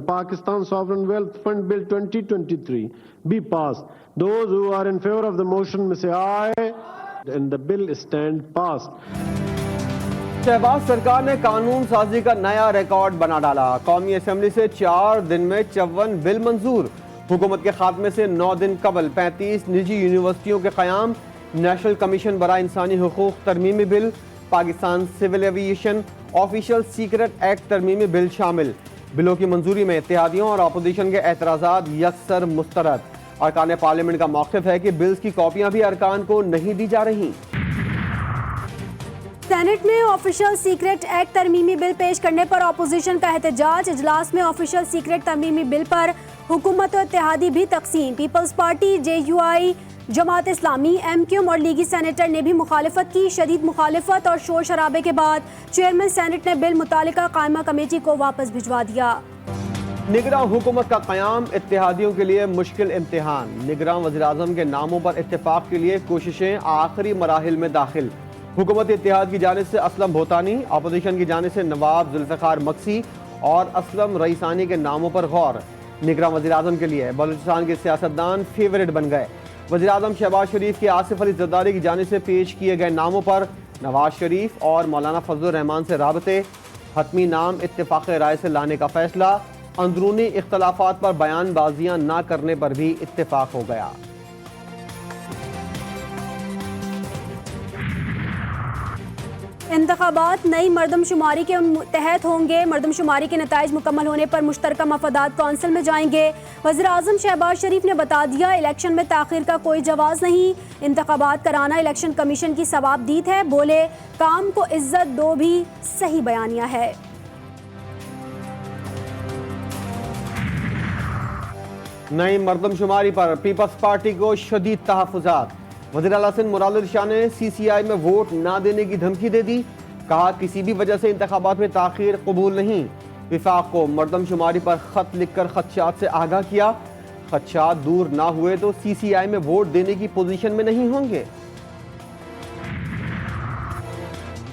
Pakistan Sovereign Wealth Fund Bill 2023 be passed. Those who are in favor of the motion may say aye, and the bill stand passed. Shahbaz सरकार ने कानून साजी का नया record बना डाला। कौमी असेंबली से 4 दिन में 54 बिल मंजूर। हुकूमत के खात्मे से 9 दिन कबल 35 निजी यूनिवर्सिटियों के क़याम, नेशनल कमीशन बराए इंसानी हुकूक तरमीमी bill, Pakistan civil aviation official secret act तरमीमी बिल शामिल। बिलों की मंजूरी में इत्तेहादियों और अपोजिशन के एतराज़ात यकसर मुस्तरद। अरकान पार्लियामेंट का मौक़िफ़ है कि बिल्स की कॉपियां भी अरकान को नहीं दी जा रही। सेनेट में ऑफिशियल सीक्रेट एक्ट तरमीमी बिल पेश करने पर अपोजिशन का एहतजाज। इजलास में ऑफिशियल सीक्रेट तरमीमी बिल पर हुकूमत और इत्तेहादी भी तकसीम। Peoples party, JUI, Jamaat Islami, MQM और लीगी सेनेटर ने भी मुखालिफत की। शदीद मुखालिफत और शोर शराबे के बाद चेयरमैन सेनेट ने बिल मुतालिका कायमा कमेटी को वापस भिजवा दिया। निगरान हुकूमत का क़याम इत्तेहादियों के लिए मुश्किल इम्तिहान। निगरान वज़ीर-ए-आज़म के नामों पर इत्तेफाक के लिए कोशिशें आखिरी मराहिल में दाखिल। हुकूमत इत्तेहाद की जानिब से असलम भोतानी, अपोजिशन की जानिब से नवाब जुल्फ़िकार मक्सी और असलम रईसानी के नामों पर गौर। निगरान वज़ीर-ए-आज़म के लिए बलूचिस्तान के सियासतदान फेवरेट बन गए। वज़ीर-ए-आज़म शहबाज शरीफ के आसिफ अली ज़रदारी की जानिब से पेश किए गए नामों पर नवाज शरीफ और मौलाना फजलुर रहमान से राबते। हतमी नाम इत्तेफाक राय से लाने का फैसला। अंदरूनी इख्तलाफात पर बयानबाजियां न करने पर भी इत्तेफाक हो गया। इंतखाबात नई मरदमशुमारी के तहत होंगे। मरदमशुमारी के नताइज मुकम्मल होने पर मुश्तरका मफादात कौंसिल में जाएंगे। वज़ीर-ए-आज़म शहबाज शरीफ ने बता दिया, इलेक्शन में ताख़ीर का कोई जवाज़ नहीं। इंतखाबात कराना इलेक्शन कमीशन की सवाबदीद है। बोले, काम को इज्जत दो भी सही बयानिया है। नई मरदमशुमारी पर पीपल्स पार्टी को शदीद तहफ़्फ़ुज़ात। वज़ीर आला सिंध मुराद अली शाह ने CCI में वोट ना देने की धमकी दे दी। कहा, किसी भी वजह से इंतखाबात में ताख़ीर कबूल नहीं। विफाक को मरदमशुमारी पर ख़त लिखकर खदशात से आगाह किया। खदशात दूर ना हुए तो CCI में वोट देने की पोजीशन में नहीं होंगे।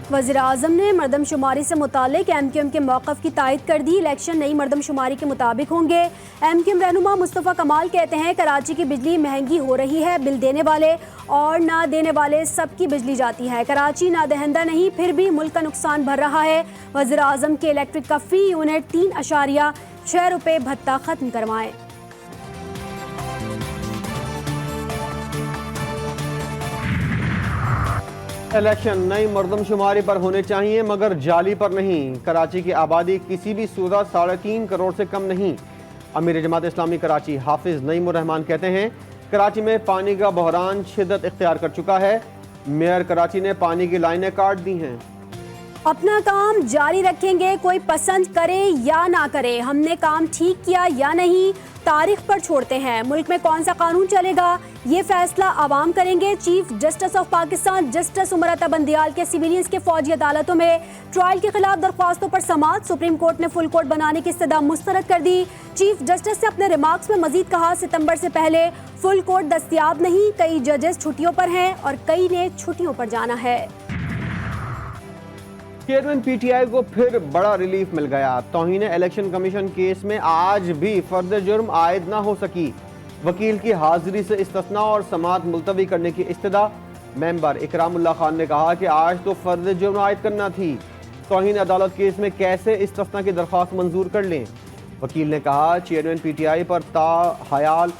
वज़ीर-ए-आज़म ने मरदमशुमारी से मुतालिक MQM के मौक़िफ़ की तायद कर दी। इलेक्शन नई मरदमशुमारी के मुताबिक होंगे। MQM रहनुमा मुस्तफ़ा कमाल कहते हैं, कराची की बिजली महंगी हो रही है। बिल देने वाले और ना देने वाले सबकी बिजली जाती है। कराची ना दहंदा नहीं, फिर भी मुल्क का नुकसान भर रहा है। वज़ीर-ए-आज़म के इलेक्ट्रिक का फ़ी यूनिट 3.6 रुपये भत्ता ख़त्म करवाएं। इलेक्शन नई मरदमशुमारी पर होने चाहिए मगर जाली पर नहीं। कराची की आबादी किसी भी सूरत 3.5 करोड़ से कम नहीं। अमीर जमात इस्लामी कराची हाफिज नईमुर रहमान कहते हैं, कराची में पानी का बहरान शिद्दत इख्तियार कर चुका है। मेयर कराची ने पानी की लाइनें काट दी हैं। अपना काम जारी रखेंगे, कोई पसंद करे या ना करे। हमने काम ठीक किया या नहीं, तारीख पर छोड़ते हैं। मुल्क में कौन सा कानून चलेगा, ये फैसला आवाम करेंगे। Chief justice of Pakistan justice Umar Ata Bandial के सिविलियंस के फौजी अदालतों में ट्रायल के खिलाफ दरख्वास्तों पर समाअत। सुप्रीम कोर्ट ने फुल कोर्ट बनाने की इस्तदा मुस्तरद कर दी। चीफ जस्टिस ने अपने रिमार्क्स में मजीद कहा, सितंबर से पहले फुल कोर्ट दस्तयाब नहीं। कई जजेस छुट्टियों पर हैं और कई ने छुट्टियों पर जाना है। चेयरमैन PTI को फिर बड़ा रिलीफ मिल गया। तौहीन इलेक्शन कमीशन केस में आज भी फर्द जुर्म आयद ना हो सकी। वकील की हाजिरी से इस्तिस्ना और समाअत मुलतवी करने की इस्तदा। मेंबर इकरामुल्लाह खान ने कहा कि आज तो फर्द जुर्म आयद करना थी, तौहीन अदालत केस में कैसे इस्तिस्ना की दरख्वास्त मंजूर कर लें। वकील ने कहा, चेयरमैन PTI पर ताहयाल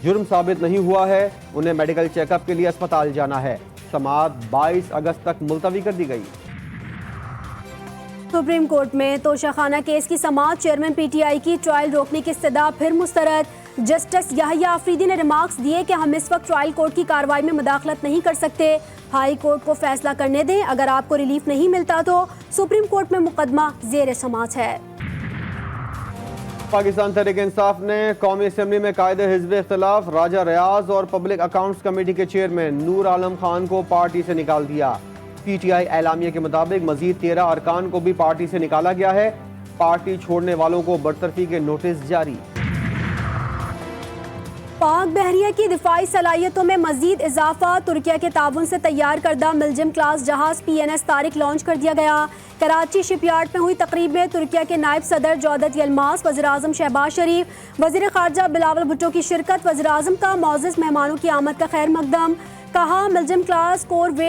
जुर्म साबित नहीं हुआ है, उन्हें मेडिकल चेकअप के लिए अस्पताल जाना है। समाअत 22 अगस्त तक मुलतवी कर दी गई। सुप्रीम कोर्ट में तोशाखाना केस की समाअत। चेयरमैन PTI की ट्रायल रोकने की इस्तदा फिर मुस्तरद। जस्टिस याहिया आफरीदी ने रिमार्क्स दिए कि हम इस वक्त ट्रायल कोर्ट की कार्रवाई में मुदाखलत नहीं कर सकते। हाई कोर्ट को फैसला करने दें। अगर आपको रिलीफ नहीं मिलता तो सुप्रीम कोर्ट में मुकदमा ज़ेर समाअत है। पाकिस्तान तहरीक इंसाफ ने कौमी असेंबली में कायदे हिज़्ब इख्तिलाफ राजा रियाज और पब्लिक अकाउंट्स कमेटी के चेयरमैन नूर आलम खान को पार्टी से निकाल दिया। PTI एलामिया के मुताबिक मजीद 13 अरकान को भी पार्टी से निकाला गया है। पार्टी छोड़ने वालों को बरतरफी के नोटिस जारी। पाक बहरिया की दिफाई सलाहियतों में मजीद इजाफा, तुर्किया के ताउन से तैयार करदा मिल्जिम क्लास जहाज PNS तारिक लॉन्च कर दिया गया। कराची शिपयार्ड में हुई तकरीब में तुर्किया के नायब सदर जौदत यलमास, वज़ीर-ए-आज़म शहबाज शरीफ, वज़ीर ख़ारजा बिलावल भुट्टो की शिरकत। वज़ीर-ए-आज़म का मौजूद मेहमानों की आमद का खैर मकदम। कहा मिल्जिम क्लास कोर